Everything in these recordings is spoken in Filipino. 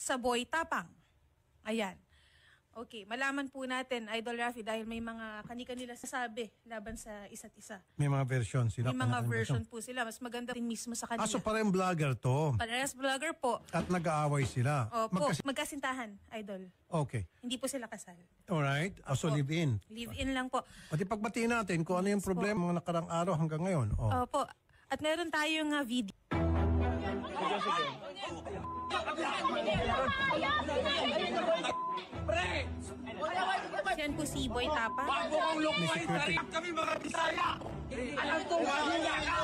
sa Boy Tapang. Ayan. Okay, malaman po natin, Idol Rafi, dahil may mga kani-kanila sasabi laban sa isa't isa. May mga version sila. May mga version po sila. Mas maganda rin mismo sa kanila. So parang vlogger to. Parehas vlogger po. At nag-aaway sila. Opo, magkasintahan, Idol. Okay. Hindi po sila kasal. Alright. So live-in. Live-in lang po. Pati pagbatiin natin kung ano yung problema mga nakarang araw hanggang ngayon. Opo. At meron tayong video. Yan po si Boy Tapang. Bago kang lukuhay, tariyak kami mga Bisaya! Alam kong mahina ka!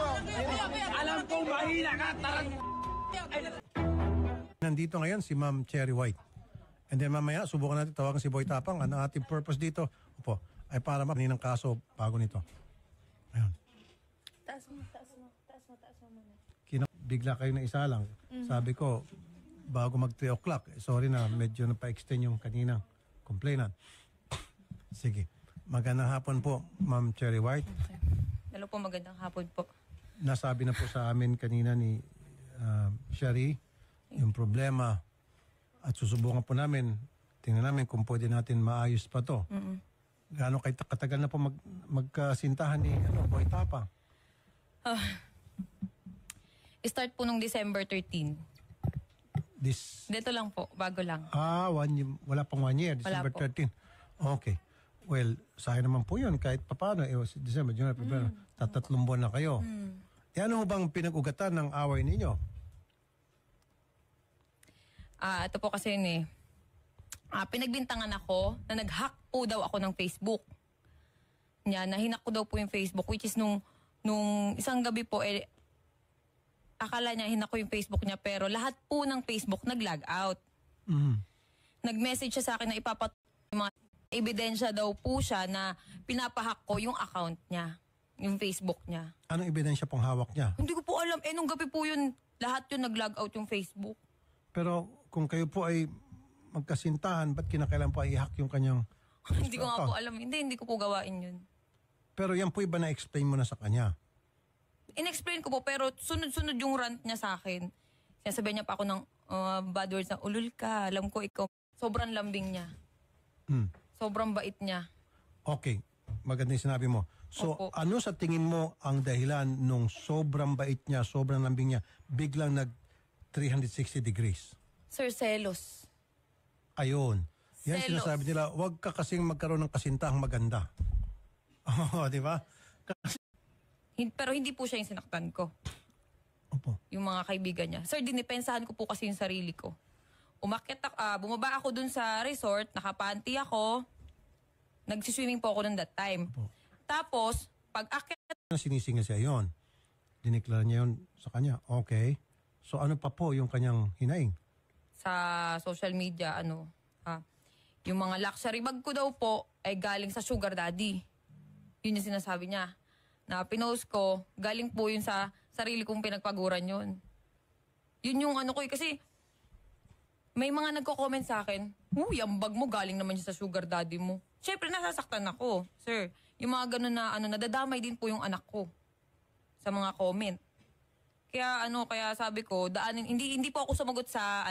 Alam kong mahina ka! Nandito ngayon si Ma'am Cherry White. And then mamaya, subukan natin tawagan si Boy Tapang. Ang ating purpose dito, ay para makinig ng kaso bago nito. Ayun. Taas mo muna. Bigla kayo na isa lang. Sabi ko, bago mag 3 o'clock, sorry na, medyo napa-extend yung kaninang complainant. Sige. Magandang hapon po, Ma'am Cherry White. Okay. Hello po, magandang hapon po. Nasabi na po sa amin kanina ni Sherry yung problema at susubukan po namin, tingnan namin kung pwede natin maayos pa to. Gaano katagal na po magkasintahan ni Boy Tapang? Start po nung December 13. Dito lang po, bago lang. Wala pang 1 year, December 13. Okay. Well, sayang naman po yun. Kahit paano, December, January, February, 3 buwan na kayo. Ano bang pinag-ugatan ng away ninyo? Ito po kasi yun eh. Pinagbintangan ako na nag-hack po daw ako ng Facebook. Nahinak ko daw po yung Facebook, which is nung isang gabi po, akala niya hinak ko yung Facebook niya, pero lahat po ng Facebook nag-log out. Nag-message siya sa akin na ipapat mga ebidensya daw po siya na pinapahack ko yung account niya, yung Facebook niya. Anong ebidensya pong hawak niya? Hindi ko po alam. Nung gabi po yun, lahat yun nag-log out yung Facebook. Pero kung kayo po ay magkasintahan, ba't kinakailan po ay i-hack yung kanyang Hindi ko nga po alam. Hindi ko po gawain yun. Pero yan po iba na-explain mo na sa kanya? In-explain ko po, pero sunod-sunod yung rant niya sa akin. Sinasabihan niya pa ako ng bad words na, ulul ka, alam ko ikaw. Sobrang lambing niya. Sobrang bait niya. Okay. Maganda yung sinabi mo. So, Opo. ano sa tingin mo ang dahilan nung sobrang bait niya, sobrang lambing niya, biglang nag 360 degrees? Sir, selos. Ayun. Yan Selos. sinasabi nila, huwag ka kasing magkaroon ng kasintahang maganda. Oo, di ba? Pero hindi po siya yung sinaktan ko. Opo. Yung mga kaibigan niya. Sir, dinipensahan ko po kasi yung sarili ko. Bumaba ako dun sa resort, nakapanty ako, nagsiswimming po ako dun that time. Opo. Tapos, pag akyat, Sinisingil siya yon. Diniklara niya yon sa kanya. Okay. So ano pa po yung kanyang hinaing? sa social media, yung mga luxury bag ko daw po ay galing sa sugar daddy. Yun yung sinasabi niya. Na pinost ko, galing po yun sa sarili kong pinagpaguran yun. Yun yung ko kasi may mga nagko-comment sa akin, yung bag mo galing naman siya sa sugar daddy mo. Siyempre, nasasaktan ako, sir. Yung mga ganun na, nadadamay din po yung anak ko sa mga comment. Kaya sabi ko, hindi po ako sumagot sa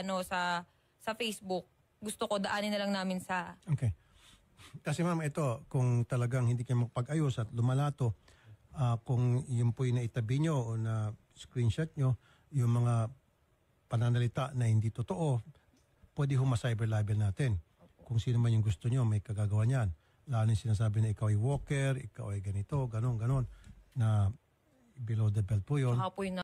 Facebook. Gusto ko daanin na lang namin sa... Okay. Kasi ma'am, ito, kung talagang hindi kayo magpag-ayos at lumalato, kung yun po yung naitabi nyo o na screenshot nyo, yung mga pananalita na hindi totoo, pwede cyber libel natin. Kung sino man yung gusto nyo, may kagagawa niyan. Lalo yung sinasabi na ikaw ay walker, ikaw ay ganito, ganon, na below the belt po yun. Saka po yung